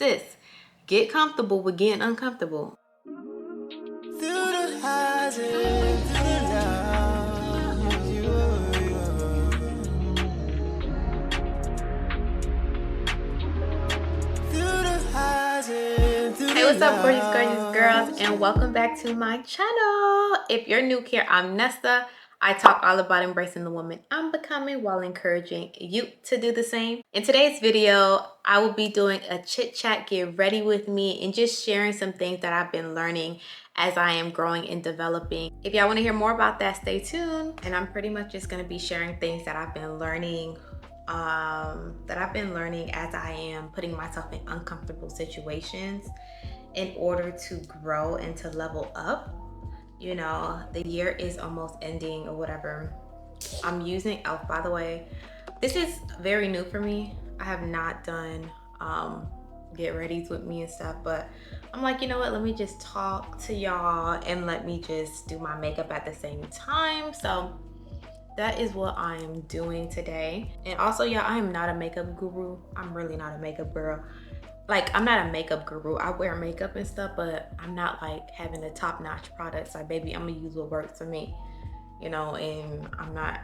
Sis, get comfortable with getting uncomfortable. Through the highs and through the lows, through the highs and through Hey, what's up, gorgeous girls, and welcome back to my channel. If you're new here, I'm Nessaa. I talk all about embracing the woman I'm becoming while encouraging you to do the same. In today's video, I will be doing a chit chat, get ready with me, and just sharing some things that I've been learning as I am growing and developing. If y'all want to hear more about that, stay tuned. And I'm pretty much just going to be sharing things that I've been learning as I am putting myself in uncomfortable situations in order to grow and to level up. You know, the year is almost ending or whatever. I'm using e.l.f., by the way. This is very new for me. I have not done get readies with me and stuff, but I'm like, you know what, let me just talk to y'all and let me just do my makeup at the same time. So that is what I am doing today. And also, y'all, I am not a makeup guru. I'm really not a makeup girl. Like, I'm not a makeup guru. I wear makeup and stuff, but I'm not like having the top-notch products. Like, baby, I'm gonna use what works for me, you know. And I'm not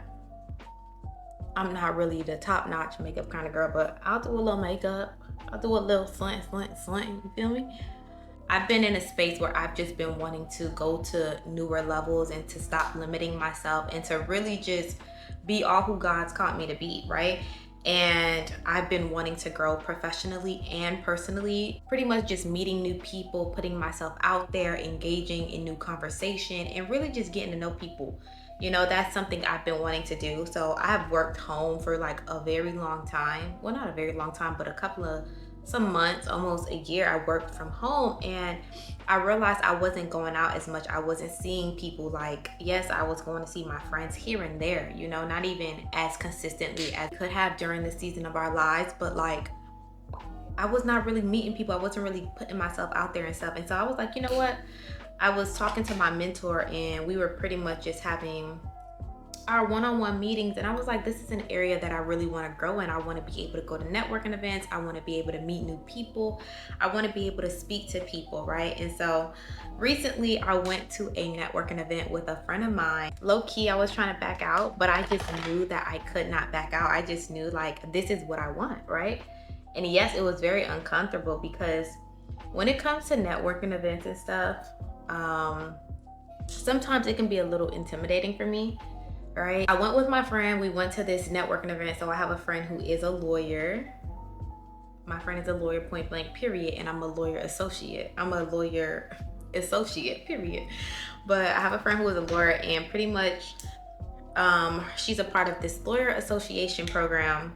really the top-notch makeup kind of girl, but I'll do a little makeup. I'll do a little slant, you feel me? I've been in a space where I've just been wanting to go to newer levels and to stop limiting myself and to really just be all who God's called me to be, right? And I've been wanting to grow professionally and personally, pretty much just meeting new people, putting myself out there, engaging in new conversation, and really just getting to know people. You know, that's something I've been wanting to do. So I've worked home for like a very long time. Well, not a very long time, but some months, almost a year, I worked from home, and I realized I wasn't going out as much. I wasn't seeing people. Like, yes, I was going to see my friends here and there, you know, not even as consistently as I could have during the season of our lives, but like, I was not really meeting people. I wasn't really putting myself out there and stuff. And so I was like, you know what? I was talking to my mentor, and we were pretty much just having our one-on-one meetings, and I was like, this is an area that I really want to grow in. I want to be able to go to networking events. I want to be able to meet new people. I want to be able to speak to people, right? And so recently I went to a networking event with a friend of mine. Low-key, I was trying to back out, but I just knew that I could not back out. I just knew, like, this is what I want, right? And yes, it was very uncomfortable because when it comes to networking events and stuff, sometimes it can be a little intimidating for me. Right? I went with my friend. We went to this networking event. So I have a friend who is a lawyer. My friend is a lawyer, point blank, period. And I'm a lawyer associate. I'm a lawyer associate, period. But I have a friend who is a lawyer, and pretty much she's a part of this lawyer association program.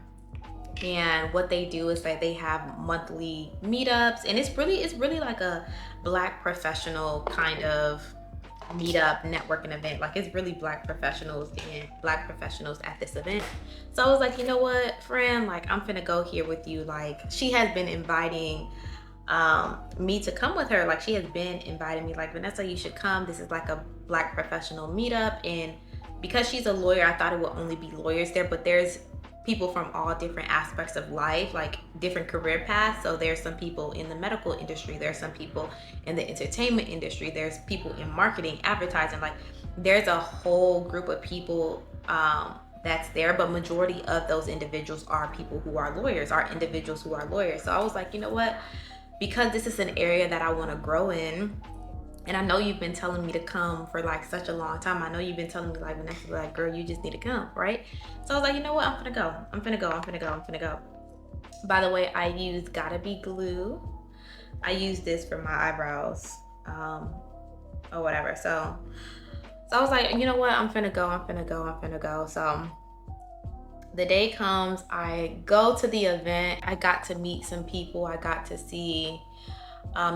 And what they do is that they have monthly meetups, and it's really like a Black professional kind of meetup networking event. Like, it's really Black professionals at this event. So I was like, you know what, friend, like, I'm finna go here with you. Like, she has been inviting me to come with her. Like, she has been inviting me, like, Vanessa, you should come. This is like a Black professional meetup. And because she's a lawyer, I thought it would only be lawyers there, but there's people from all different aspects of life, like different career paths. So there's some people in the medical industry, there's some people in the entertainment industry, there's people in marketing, advertising. Like, there's a whole group of people that's there, but majority of those individuals are people who are lawyers, are individuals who are lawyers. So I was like, you know what, because this is an area that I want to grow in, and I know you've been telling me to come for like such a long time. I know you've been telling me, like, Vanessa, like, girl, you just need to come, right? So I was like, you know what? I'm finna go. By the way, I use Gotta Be glue. I use this for my eyebrows, or whatever. So I was like, you know what? I'm finna go. So the day comes, I go to the event. I got to meet some people. I got to see.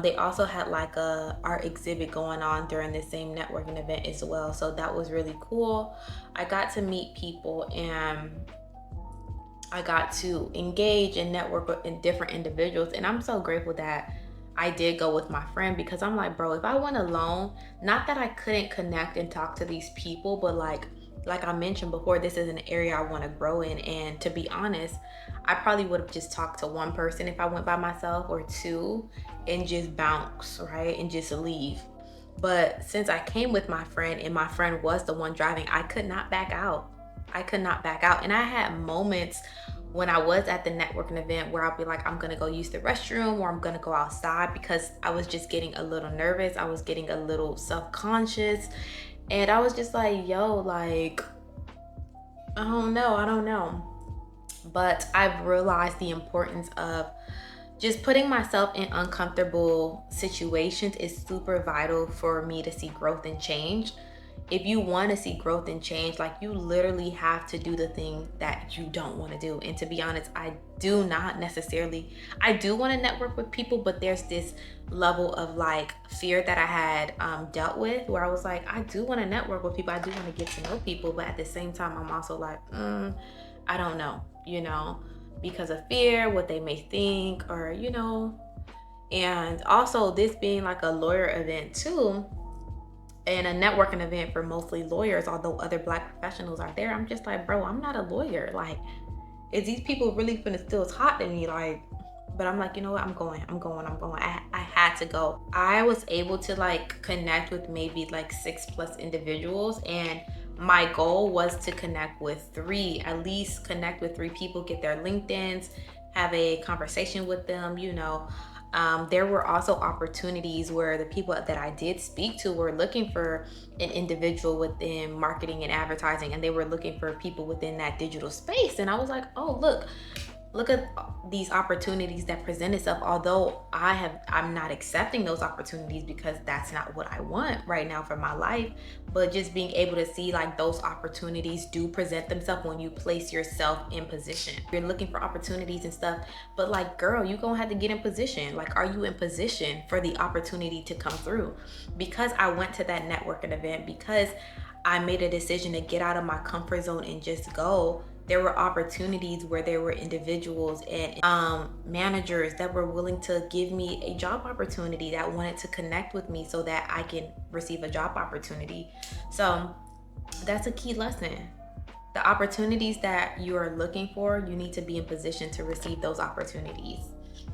They also had like a art exhibit going on during the same networking event as well. So that was really cool. I got to meet people, and I got to engage and network with different individuals. And I'm so grateful that I did go with my friend, because I'm like, bro, if I went alone, not that I couldn't connect and talk to these people, but like, like I mentioned before, this is an area I want to grow in. And to be honest, I probably would have just talked to one person if I went by myself, or two, and just bounce, right? And just leave. But since I came with my friend and my friend was the one driving, I could not back out. I could not back out. And I had moments when I was at the networking event where I'll be like, I'm gonna go use the restroom, or I'm gonna go outside, because I was just getting a little nervous. I was getting a little self-conscious. And I was just like, yo, like, I don't know. But I've realized the importance of just putting myself in uncomfortable situations is super vital for me to see growth and change. If you want to see growth and change, like, you literally have to do the thing that you don't want to do. And to be honest, I do want to network with people, but there's this level of like fear that I had dealt with, where I was like, I do want to network with people, I do want to get to know people, but at the same time, I'm also like, I don't know, because of fear, what they may think, or and also this being like a lawyer event too, and a networking event for mostly lawyers, although other Black professionals are there. I'm just like, bro, I'm not a lawyer. Like, is these people really finna still talk to me? Like, but I'm like, you know what? I'm going. I had to go. I was able to like connect with maybe like 6+ individuals, and my goal was to connect with at least connect with 3 people, get their LinkedIns, have a conversation with them, There were also opportunities where the people that I did speak to were looking for an individual within marketing and advertising, and they were looking for people within that digital space. And I was like, oh, look at these opportunities that present itself. Although I'm not accepting those opportunities because that's not what I want right now for my life. But just being able to see like those opportunities do present themselves when you place yourself in position. You're looking for opportunities and stuff, but like, girl, you gonna have to get in position. Like, are you in position for the opportunity to come through? Because I went to that networking event, because I made a decision to get out of my comfort zone and just go, there were opportunities where there were individuals and managers that were willing to give me a job opportunity, that wanted to connect with me so that I can receive a job opportunity. So that's a key lesson. The opportunities that you are looking for, you need to be in position to receive those opportunities.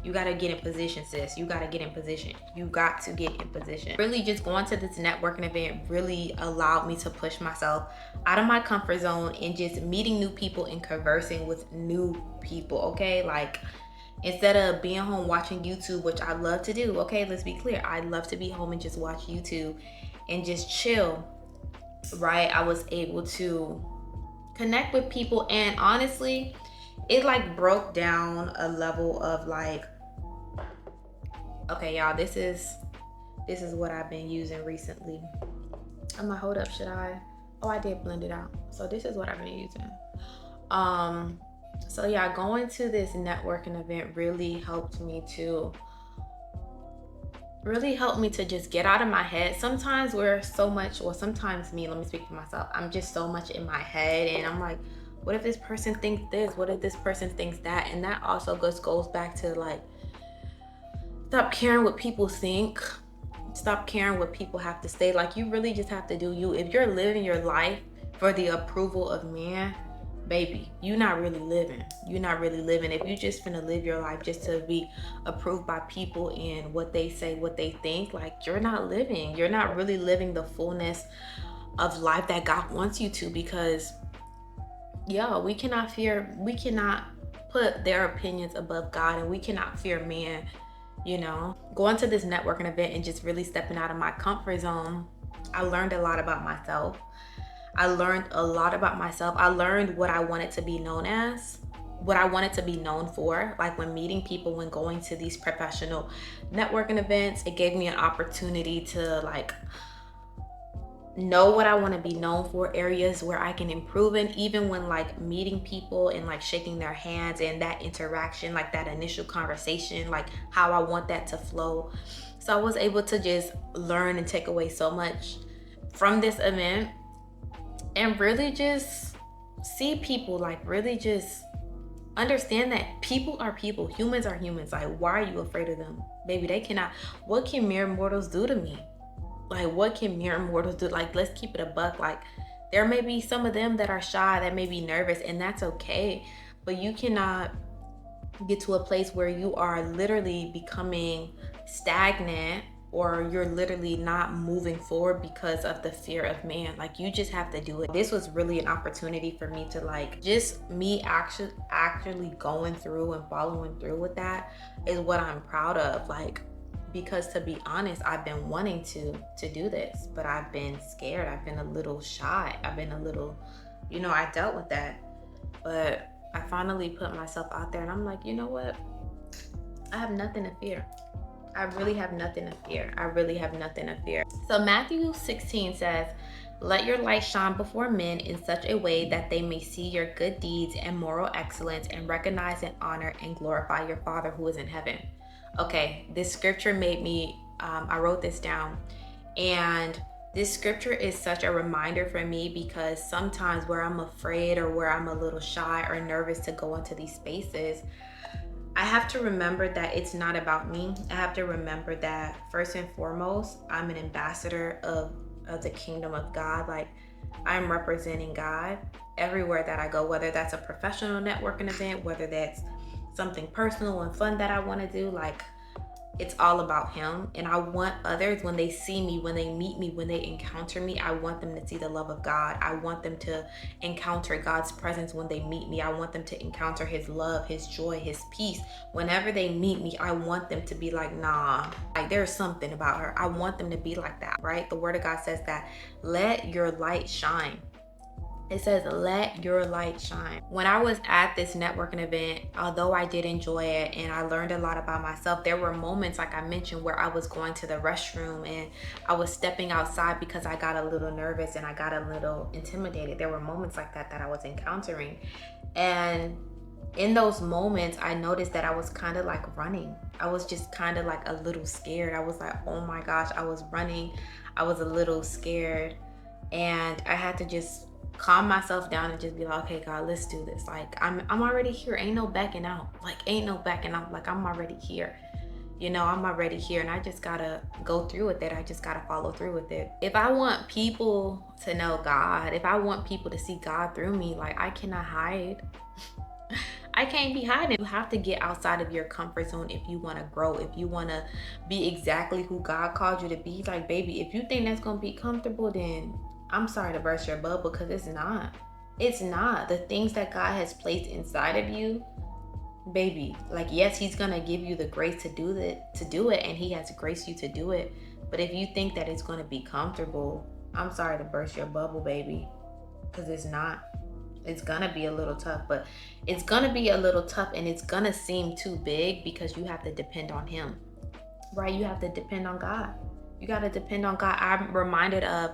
You got to get in position, sis. You got to get in position. You got to get in position. Really, just going to this networking event really allowed me to push myself out of my comfort zone and just meeting new people and conversing with new people, okay? Like, instead of being home watching YouTube, which I love to do, okay? Let's be clear. I love to be home and just watch YouTube and just chill, right? I was able to connect with people, and honestly, it like broke down a level of like, okay, y'all, this is what I've been using recently. I'm like, hold up, should I? Oh, I did blend it out. So this is what I've been using. So yeah, going to this networking event really helped me to just get out of my head. Sometimes we're so much, or sometimes me, let me speak for myself, I'm just so much in my head, and I'm like, what if this person thinks this? What if this person thinks that? And that also just goes back to like, stop caring what people think. Stop caring what people have to say. Like, you really just have to do you. If you're living your life for the approval of man, baby, you're not really living. If you just finna live your life just to be approved by people and what they say, what they think, like, you're not living. You're not really living the fullness of life that God wants you to, because we cannot put their opinions above God, and we cannot fear man. Going to this networking event and just really stepping out of my comfort zone, I learned a lot about myself. I learned what I wanted to be known as, what I wanted to be known for. Like, when meeting people, when going to these professional networking events, it gave me an opportunity to like know what I want to be known for, areas where I can improve in, even when like meeting people and like shaking their hands and that interaction, like that initial conversation, like how I want that to flow. So I was able to just learn and take away so much from this event, and really just see people, like really just understand that people are people, humans are humans. Like, why are you afraid of them? Baby, they cannot. What can mere mortals do to me? Like, what can mere mortals do? Like, let's keep it a buck. Like, There may be some of them that are shy, that may be nervous, and that's okay. But you cannot get to a place where you are literally becoming stagnant, or you're literally not moving forward because of the fear of man. Like, you just have to do it. This was really an opportunity for me to, like, just me actually going through and following through with that is what I'm proud of. Like, because to be honest, I've been wanting to do this, but I've been scared. I've been a little shy. I've been a little, I dealt with that. But I finally put myself out there, and I'm like, you know what? I have nothing to fear. I really have nothing to fear. I really have nothing to fear. So Matthew 16 says, "Let your light shine before men in such a way that they may see your good deeds and moral excellence and recognize and honor and glorify your Father who is in heaven." Okay, this scripture made me, I wrote this down, and this scripture is such a reminder for me, because sometimes where I'm afraid or where I'm a little shy or nervous to go into these spaces, I have to remember that it's not about me. I have to remember that first and foremost, I'm an ambassador of the kingdom of God. Like, I'm representing God everywhere that I go, whether that's a professional networking event, whether that's something personal and fun that I want to do. Like, it's all about him. And I want others, when they see me, when they meet me, when they encounter me, I want them to see the love of God. I want them to encounter God's presence when they meet me. I want them to encounter his love, his joy, his peace. Whenever they meet me, I want them to be like, nah, like, there's something about her. I want them to be like that, right? The word of God says that, let your light shine. It says, let your light shine. When I was at this networking event, although I did enjoy it and I learned a lot about myself, there were moments, like I mentioned, where I was going to the restroom and I was stepping outside because I got a little nervous and I got a little intimidated. There were moments like that I was encountering. And in those moments, I noticed that I was kind of like running. I was just kind of like a little scared. I was like, oh my gosh, I was running. I was a little scared. And I had to just calm myself down and just be like, okay, God, let's do this. Like, I'm already here. Ain't no backing out. Like, ain't no backing out. Like, I'm already here. I'm already here, and I just gotta go through with it. I just gotta follow through with it. If I want people to know God, if I want people to see God through me, like, I cannot hide. I can't be hiding. You have to get outside of your comfort zone if you want to grow, if you want to be exactly who God called you to be. Like, baby, if you think that's going to be comfortable, then I'm sorry to burst your bubble, because it's not. It's not. The things that God has placed inside of you, baby, like, yes, he's going to give you the grace to do it, and he has graced you to do it. But if you think that it's going to be comfortable, I'm sorry to burst your bubble, baby, because it's not. It's gonna be a little tough, but it's gonna be a little tough, and it's gonna seem too big because you have to depend on him, right? You have to depend on God. You gotta depend on God. I'm reminded of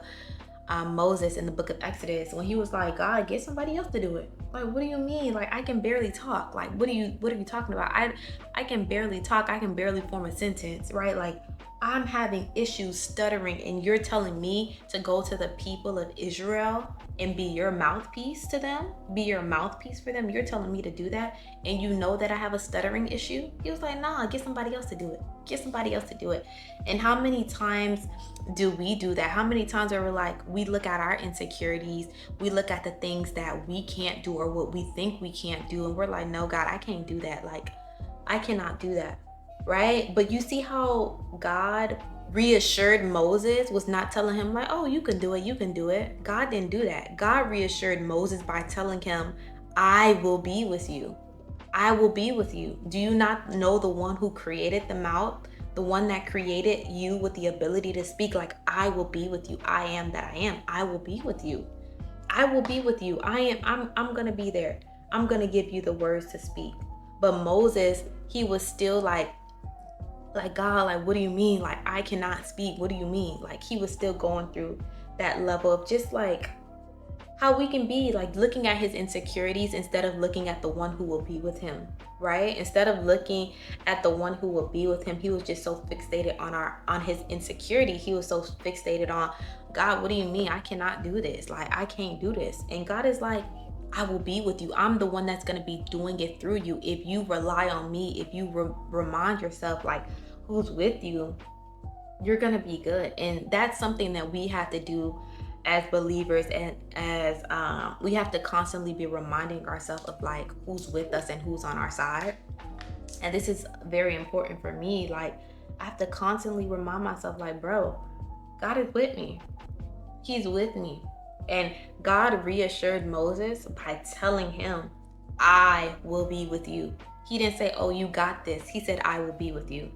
Moses in the book of Exodus, when he was like, God, get somebody else to do it. Like, what do you mean? Like, I can barely talk. Like, what are you talking about? I can barely talk. I can barely form a sentence, right? Like, I'm having issues stuttering, and you're telling me to go to the people of Israel and be your mouthpiece to them, be your mouthpiece for them. You're telling me to do that, and you know that I have a stuttering issue? He was like, nah, get somebody else to do it. Get somebody else to do it. And how many times do we do that? How many times are we like, we look at our insecurities, we look at the things that we can't do or what we think we can't do, and we're like, no, God, I can't do that. Like, I cannot do that. Right? But you see how God reassured Moses, was not telling him like, oh, you can do it, you can do it. God didn't do that. God reassured Moses by telling him, I will be with you. I will be with you. Do you not know the one who created the mouth, the one that created you with the ability to speak? Like, I will be with you. I am that I am. I will be with you. I will be with you. I'm gonna be there. I'm gonna give you the words to speak. But Moses, he was still like, God, like, what do you mean? Like, I cannot speak. What do you mean? Like, he was still going through that level of just like how we can be, like, looking at his insecurities instead of looking at the one who will be with him, right? Instead of looking at the one who will be with him, he was just so fixated on his insecurity. He was so fixated on, God, what do you mean? I cannot do this. Like, I can't do this. And God is like, I will be with you. I'm the one that's going to be doing it through you. If you rely on me, if you remind yourself, like, who's with you, you're going to be good. And that's something that we have to do as believers, and as we have to constantly be reminding ourselves of like who's with us and who's on our side. And this is very important for me. Like, I have to constantly remind myself, like, bro, God is with me. He's with me. And God reassured Moses by telling him, I will be with you. He didn't say, oh, you got this. He said, I will be with you.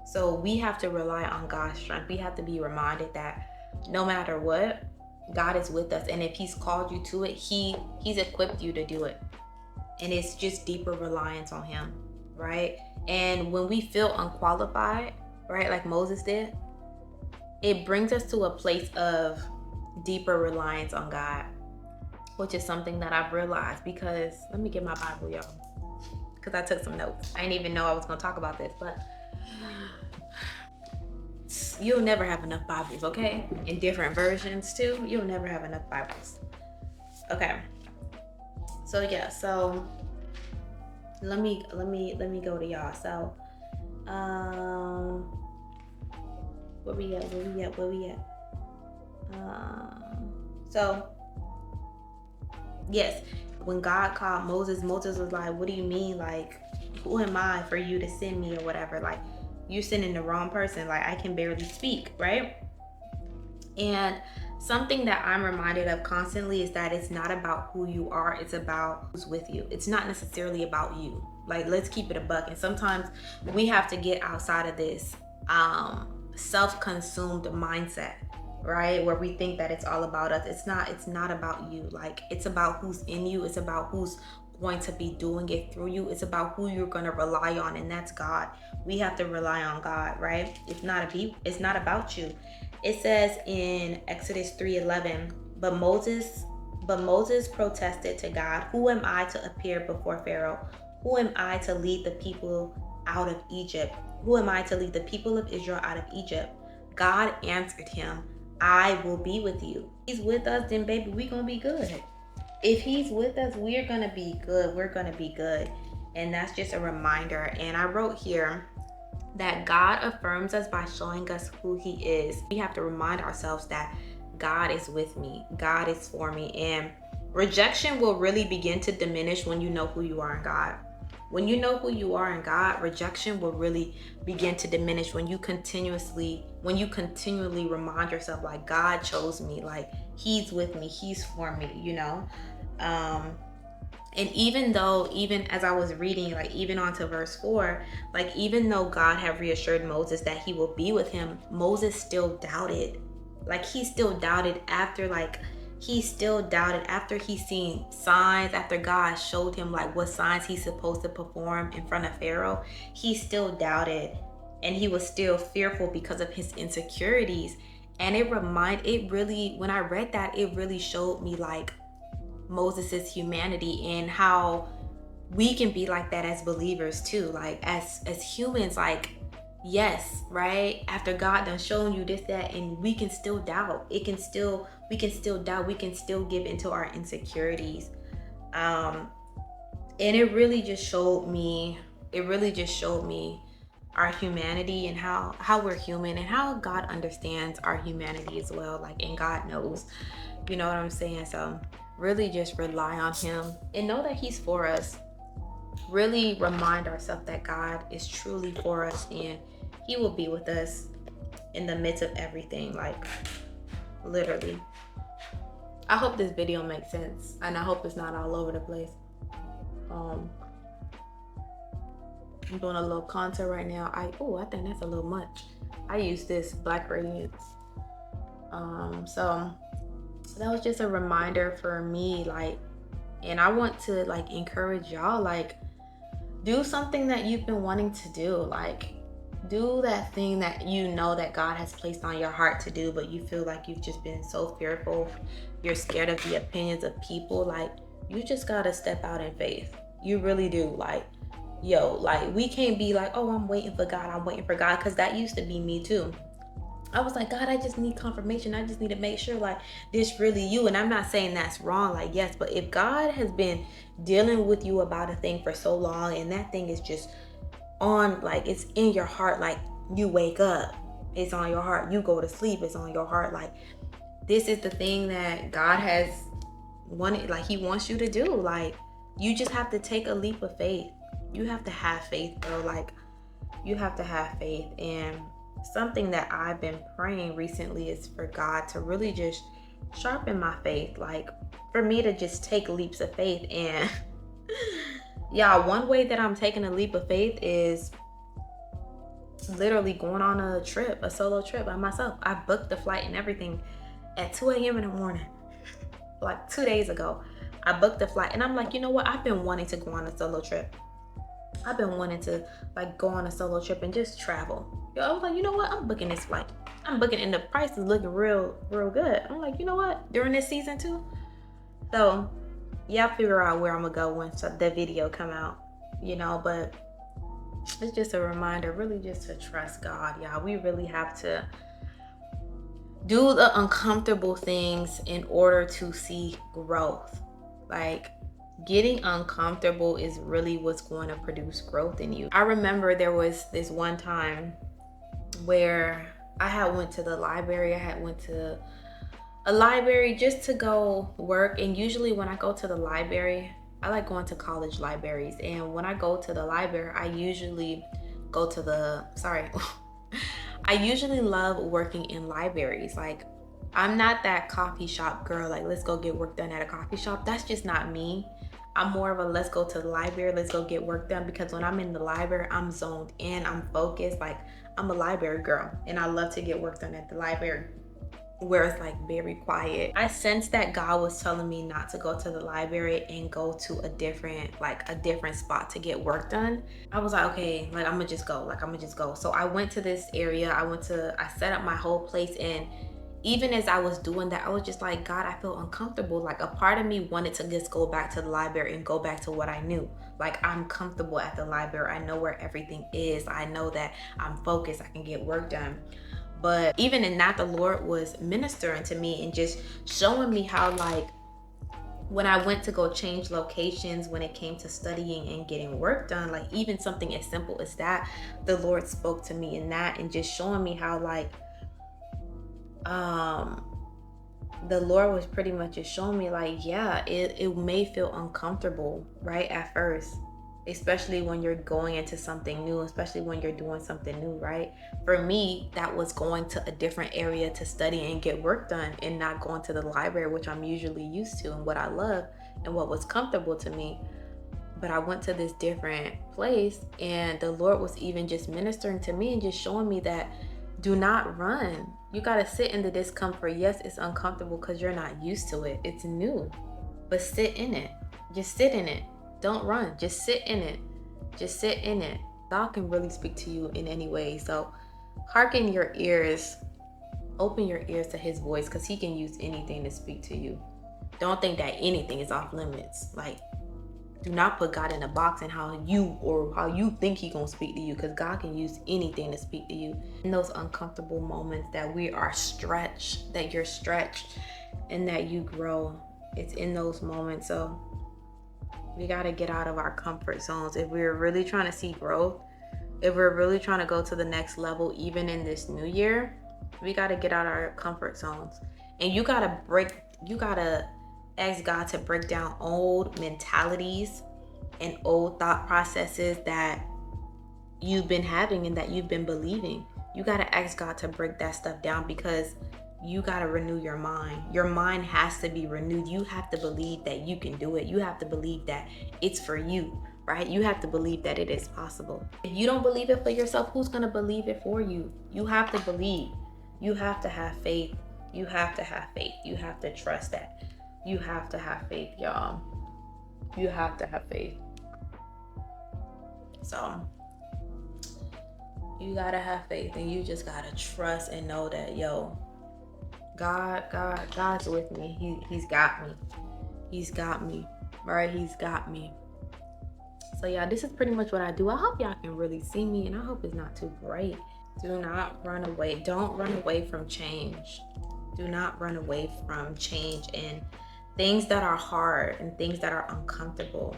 So we have to rely on God's strength. We have to be reminded that no matter what, God is with us. And if he's called you to it, he's equipped you to do it. And it's just deeper reliance on him, right? And when we feel unqualified, right, like Moses did, it brings us to a place of deeper reliance on God, which is something that I've realized. Because let me get my Bible, y'all, because I took some notes. I didn't even know I was going to talk about this, but you'll never have enough Bibles, okay? In different versions too. You'll never have enough Bibles. Okay. So yeah, so let me go to y'all. So where we at? So yes, when God called Moses was like, what do you mean? Like, who am I for you to send me or whatever? Like, you're sending the wrong person. Like, I can barely speak, right? And something that I'm reminded of constantly is that it's not about who you are, it's about who's with you. It's not necessarily about you. Like, let's keep it a buck. And sometimes we have to get outside of this self-consumed mindset, right? Where we think that it's all about us. It's not about you. Like, it's about who's in you. It's about who's going to be doing it through you. It's about who you're going to rely on, and that's God. We have to rely on God, right? It's not about you. It says in Exodus 3:11, but Moses protested to God, who am I to appear before Pharaoh? Who am I to lead the people out of Egypt? Who am I to lead the people of Israel out of Egypt? God answered him, I will be with you. He's with us, then baby, we gonna be good. If he's with us, we're gonna be good. We're gonna be good. And that's just a reminder. And I wrote here that God affirms us by showing us who he is. We have to remind ourselves that God is with me. God is for me. And rejection will really begin to diminish when you know who you are in God. When you know who you are in God, rejection will really begin to diminish when you continually remind yourself, like, God chose me, like, he's with me, he's for me, you know? And even as I was reading, like, even on to verse 4, like, even though God had reassured Moses that he will be with him, Moses still doubted. Like, he still doubted after he's seen signs, after God showed him like what signs he's supposed to perform in front of Pharaoh. He still doubted, and he was still fearful because of his insecurities. And when I read that, it really showed me like Moses's humanity and how we can be like that as believers too. Like, as humans, like, yes, right? After God done shown you this, that, and we can still doubt. We can still doubt. We can still give into our insecurities. And it really just showed me our humanity and how we're human and how God understands our humanity as well. Like, and God knows, you know what I'm saying? So really just rely on him and know that he's for us. Really remind ourselves that God is truly for us and he will be with us in the midst of everything, like, literally. I hope this video makes sense, and I hope it's not all over the place. I'm doing a little contour right now. I think that's a little much. I use this Black Radiance. So that was just a reminder for me, like, and I want to like encourage y'all, like, do something that you've been wanting to do. Like, do that thing that you know that God has placed on your heart to do, but you feel like you've just been so fearful. You're scared of the opinions of people. Like, you just gotta step out in faith. You really do. Like, like, we can't be like, oh, I'm waiting for God, because that used to be me too. I was like, God, I just need confirmation. I just need to make sure, like, this really you. And I'm not saying that's wrong, like, yes, but if God has been dealing with you about a thing for so long, and that thing is just on, like, it's in your heart, like, you wake up, it's on your heart, you go to sleep, it's on your heart, like, this is the thing that God has wanted, like he wants you to do. Like, you just have to take a leap of faith. You have to have faith, bro. Like, you have to have faith. And something that I've been praying recently is for God to really just sharpen my faith. Like, for me to just take leaps of faith. And y'all, one way that I'm taking a leap of faith is literally going on a trip, a solo trip by myself. I booked the flight and everything at 2 a.m. in the morning, like 2 days ago. I booked the flight and I'm like, you know what? I've been wanting to go on a solo trip. I've been wanting to like go on a solo trip and just travel. Yo, I was like, you know what? I'm booking this flight. I'm booking, and the price is looking real good. I'm like, you know what? During this season too. So y'all figure out where I'm gonna go once the video come out, you know, but it's just a reminder, really just to trust God, y'all. We really have to do the uncomfortable things in order to see growth. Like, getting uncomfortable is really what's going to produce growth in you. I remember there was this one time where I had went to the library. I had went to a library just to go work. And usually when I go to the library, I like going to college libraries. And when I go to the library, I usually go to the, I usually love working in libraries. Like, I'm not that coffee shop girl, like let's go get work done at a coffee shop. That's just not me. I'm more of a let's go to the library, let's go get work done, because when I'm in the library, I'm zoned in, I'm focused. Like, I'm a library girl and I love to get work done at the library where it's like very quiet. I sensed that God was telling me not to go to the library and go to a different spot to get work done. I was like, okay, like I'm gonna just go. So I went to this area. I set up my whole place, and even as I was doing that, I was just like, God, I feel uncomfortable. Like, a part of me wanted to just go back to the library and go back to what I knew. Like, I'm comfortable at the library. I know where everything is. I know that I'm focused. I can get work done. But even in that, the Lord was ministering to me and just showing me how, like, when I went to go change locations, when it came to studying and getting work done, like even something as simple as that, the Lord spoke to me in that and just showing me how, like, the Lord was pretty much just showing me, like, yeah, it may feel uncomfortable, right, at first, especially when you're going into something new, especially when you're doing something new, right? For me, that was going to a different area to study and get work done, and not going to the library, which I'm usually used to and what I love and what was comfortable to me. But I went to this different place, and the Lord was even just ministering to me and just showing me that do not run. You got to sit in the discomfort. Yes, it's uncomfortable because you're not used to it. It's new, but sit in it. Just sit in it. Don't run. Just sit in it. Just sit in it. God can really speak to you in any way. So hearken your ears. Open your ears to his voice, because he can use anything to speak to you. Don't think that anything is off limits. Like, do not put God in a box and how you think he gonna speak to you, because God can use anything to speak to you. In those uncomfortable moments that we are stretched, that you're stretched and that you grow, it's in those moments. So we gotta get out of our comfort zones. If we're really trying to see growth, if we're really trying to go to the next level, even in this new year, we gotta get out of our comfort zones. And you gotta ask God to break down old mentalities and old thought processes that you've been having and that you've been believing. You got to ask God to break that stuff down, because you got to renew your mind. Your mind has to be renewed. You have to believe that you can do it. You have to believe that it's for you, right? You have to believe that it is possible. If you don't believe it for yourself, who's going to believe it for you? You have to believe. You have to have faith. You have to have faith. You have to trust that. You have to have faith, y'all. You have to have faith. So you gotta have faith, and you just gotta trust and know that, yo, God's with me. He's got me. He's got me, right? He's got me. So yeah, this is pretty much what I do. I hope y'all can really see me, and I hope it's not too bright. Do not run away. Don't run away from change. Do not run away from change and things that are hard and things that are uncomfortable.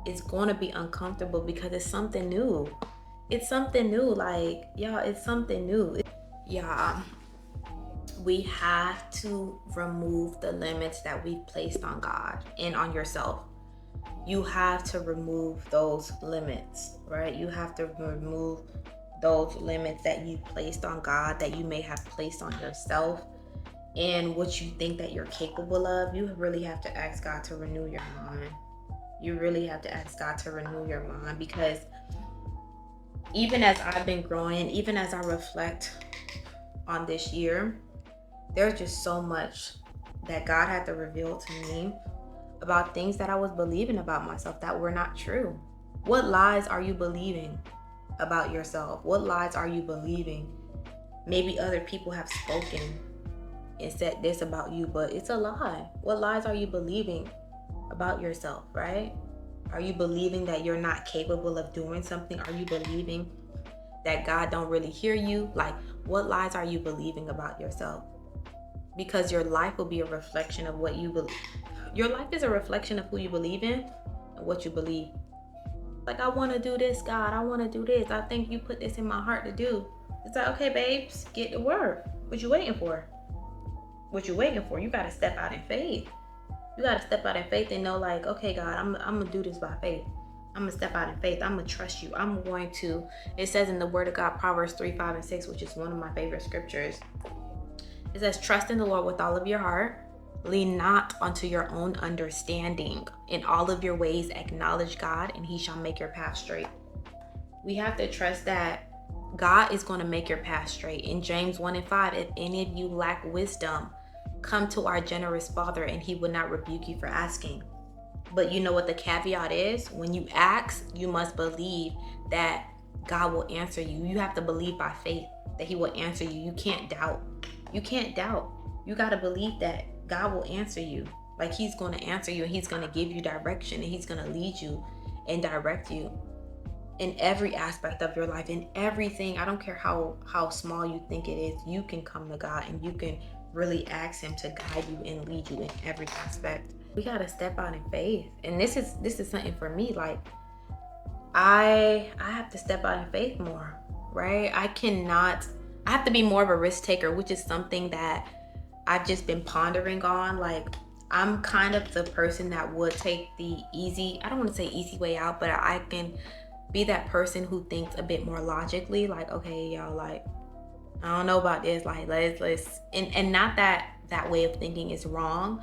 It's going to be uncomfortable because it's something new. It's something new. Like, y'all, it's something new. Yeah. we have to remove the limits that we've placed on God and on yourself. You have to remove those limits, right? You have to remove those limits that you placed on God, that you may have placed on yourself, and what you think that you're capable of. You really have to ask God to renew your mind. You really have to ask God to renew your mind, because even as I've been growing, even as I reflect on this year, there's just so much that God had to reveal to me about things that I was believing about myself that were not true. What lies are you believing about yourself? What lies are you believing? Maybe other people have spoken and said this about you, but it's a lie. What lies are you believing about yourself, right? Are you believing that you're not capable of doing something? Are you believing that God don't really hear you? Like, what lies are you believing about yourself? Because your life will be a reflection of what you believe. Your life is a reflection of who you believe in and what you believe. Like, I want to do this, God. I want to do this. I think you put this in my heart to do. It's like, okay, babes, get to work. What you waiting for? What you waiting for? You got to step out in faith. You got to step out in faith and know, like, okay, God, I'm going to do this by faith. I'm going to step out in faith. I'm going to trust you. I'm going to, it says in the word of God, Proverbs 3, 5, and 6, which is one of my favorite scriptures. It says, trust in the Lord with all of your heart. Lean not unto your own understanding. In all of your ways, acknowledge God, and he shall make your path straight. We have to trust that God is going to make your path straight. In James 1 and 5, if any of you lack wisdom, come to our generous Father, and he will not rebuke you for asking. But you know what the caveat is? When you ask, you must believe that God will answer you. You have to believe by faith that he will answer you. You can't doubt. You can't doubt. You got to believe that God will answer you. Like, he's going to answer you, and he's going to give you direction, and he's going to lead you and direct you in every aspect of your life, in everything. I don't care how small you think it is. You can come to God and you can really ask him to guide you and lead you in every aspect. We got to step out in faith. And this is something for me. Like, I have to step out in faith more, right? I have to be more of a risk taker, which is something that I've just been pondering on. Like, I'm kind of the person that would take the easy, I don't want to say easy way out, but I can be that person who thinks a bit more logically. Like, okay, y'all, like, I don't know about this. Like, let's, and not that way of thinking is wrong,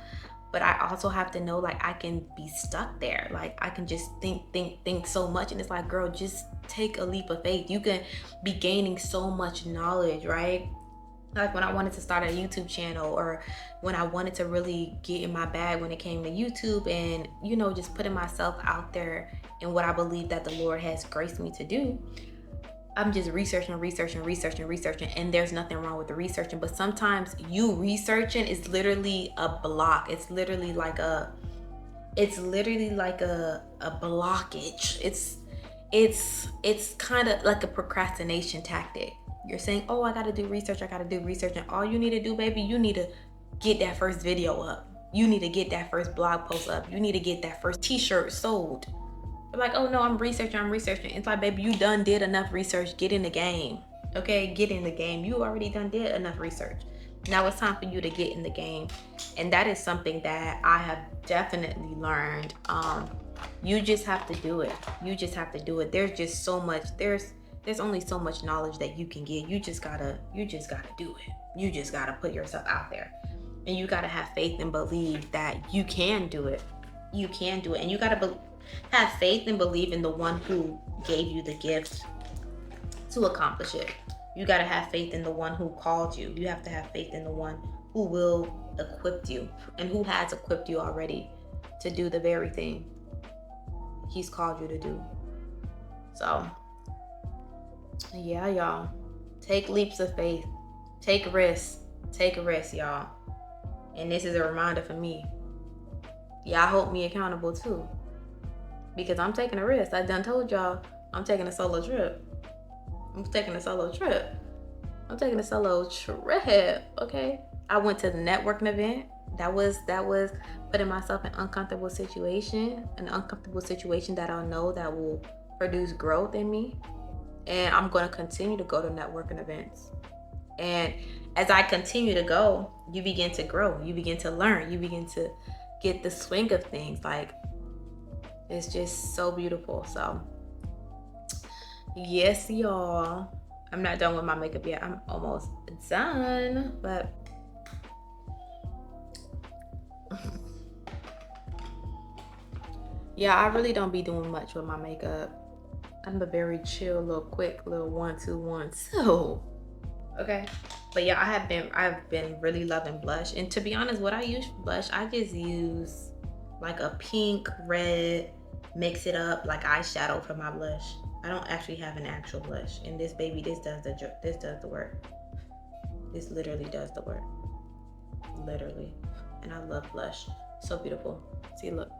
but I also have to know, like, I can be stuck there. Like, I can just think so much. And it's like, girl, just take a leap of faith. You can be gaining so much knowledge, right? Like, when I wanted to start a YouTube channel, or when I wanted to really get in my bag when it came to YouTube, and, you know, just putting myself out there in what I believe that the Lord has graced me to do, I'm just researching, and there's nothing wrong with the researching. But sometimes you researching is literally a block. It's literally like a blockage. It's kind of like a procrastination tactic. You're saying, oh, I gotta do research, and all you need to do, baby, you need to get that first video up. You need to get that first blog post up. You need to get that first t-shirt sold. They're like, oh no, I'm researching. It's like, baby, you done did enough research. Get in the game. Okay, get in the game. You already done did enough research. Now it's time for you to get in the game. And that is something that I have definitely learned. You just have to do it. There's just so much, there's only so much knowledge that you can get. You just gotta do it. You just gotta put yourself out there. And you gotta have faith and believe that you can do it. You can do it. And you gotta have faith and believe in the one who gave you the gift to accomplish it. You got to have faith in the one who called you. You have to have faith in the one who will equip you, and who has equipped you already to do the very thing he's called you to do. So, yeah, y'all. Take leaps of faith. Take risks. Take a risk, y'all. And this is a reminder for me. Y'all hold me accountable too. Because I'm taking a risk. I done told y'all I'm taking a solo trip. Okay? I went to the networking event. That was putting myself in an uncomfortable situation that I know that will produce growth in me. And I'm going to continue to go to networking events. And as I continue to go, you begin to grow, you begin to learn, you begin to get the swing of things. Like, it's just so beautiful. So yes, y'all, I'm not done with my makeup yet. I'm almost done, but yeah, I really don't be doing much with my makeup. I'm a very chill, little quick, little 1, 2, 1, 2. Okay. But yeah, I've been really loving blush. And to be honest, what I use for blush, I just use like a pink, red, mix it up like eyeshadow for my blush. I don't actually have an actual blush. And this baby, this does the work. This literally does the work. Literally. And I love blush. So beautiful. See, look.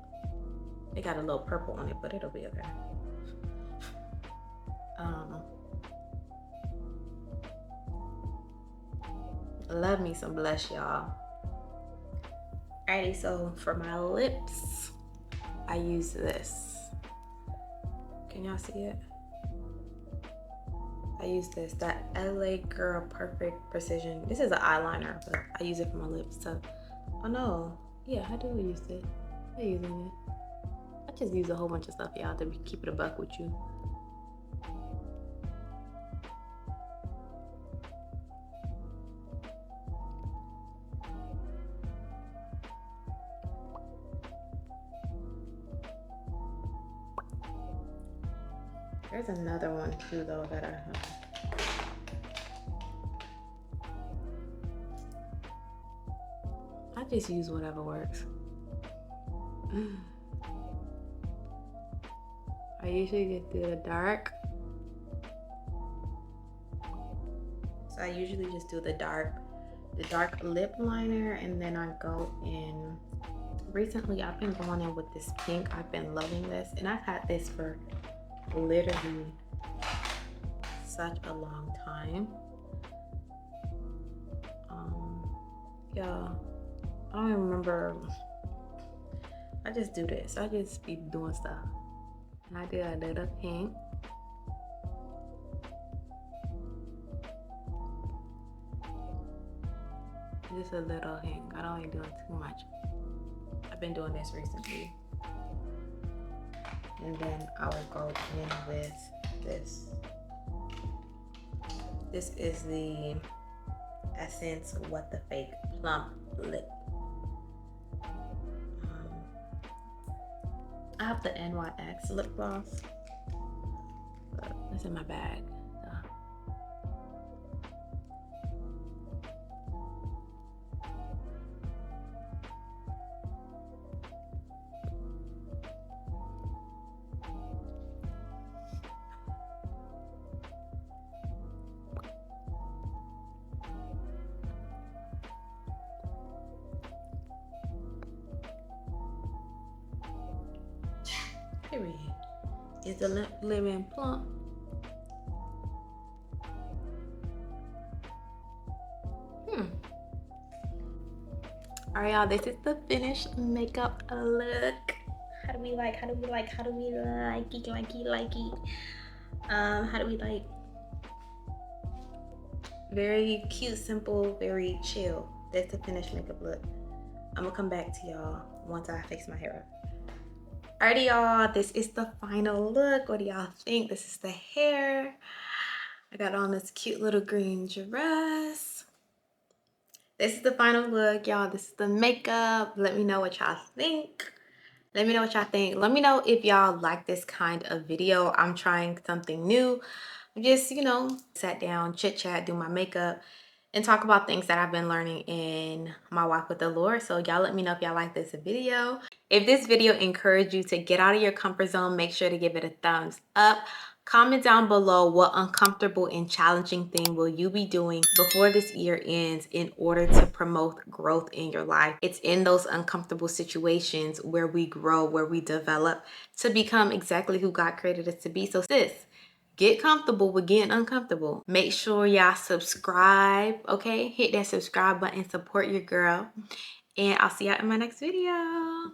It got a little purple on it, but it'll be okay. Love me some blush, y'all. Alrighty, so for my lips, I use this. Can y'all see it? I use this, that LA Girl Perfect Precision. This is an eyeliner, but I use it for my lips. So, oh no, yeah, I do use it. I use it. I just use a whole bunch of stuff, y'all, to keep it a buck with you. There's another one too, though, that I have. I just use whatever works. I usually just do the dark. So I usually just do the dark lip liner, and then I go in. Recently, I've been going in with this pink. I've been loving this, and I've had this for literally such a long time. Yeah, I don't even remember. I just do this. I just be doing stuff. And I do a little pink. Just a little pink. I don't ain't doing too much. I've been doing this recently. And then I will go in with this. This is the Essence What the Fake Plump Lip. I have the NYX lip gloss. It's in my bag. Period. Is the lip living plump? Alright, y'all, this is the finished makeup look. How do we like it? How do we like? Very cute, simple, very chill. That's the finished makeup look. I'm gonna come back to y'all once I fix my hair up. Alrighty, y'all, this is the final look. What do y'all think? This is the hair. I got on this cute little green dress. This is the final look, y'all. This is the makeup. Let me know what y'all think. Let me know what y'all think. Let me know if y'all like this kind of video. I'm trying something new. Just, you know, sat down, chit chat, do my makeup, and talk about things that I've been learning in my walk with the Lord. So y'all let me know if y'all like this video. If this video encouraged you to get out of your comfort zone, make sure to give it a thumbs up. Comment down below what uncomfortable and challenging thing will you be doing before this year ends in order to promote growth in your life. It's in those uncomfortable situations where we grow, where we develop to become exactly who God created us to be. So sis, get comfortable with getting uncomfortable. Make sure y'all subscribe, okay? Hit that subscribe button, support your girl. And I'll see y'all in my next video.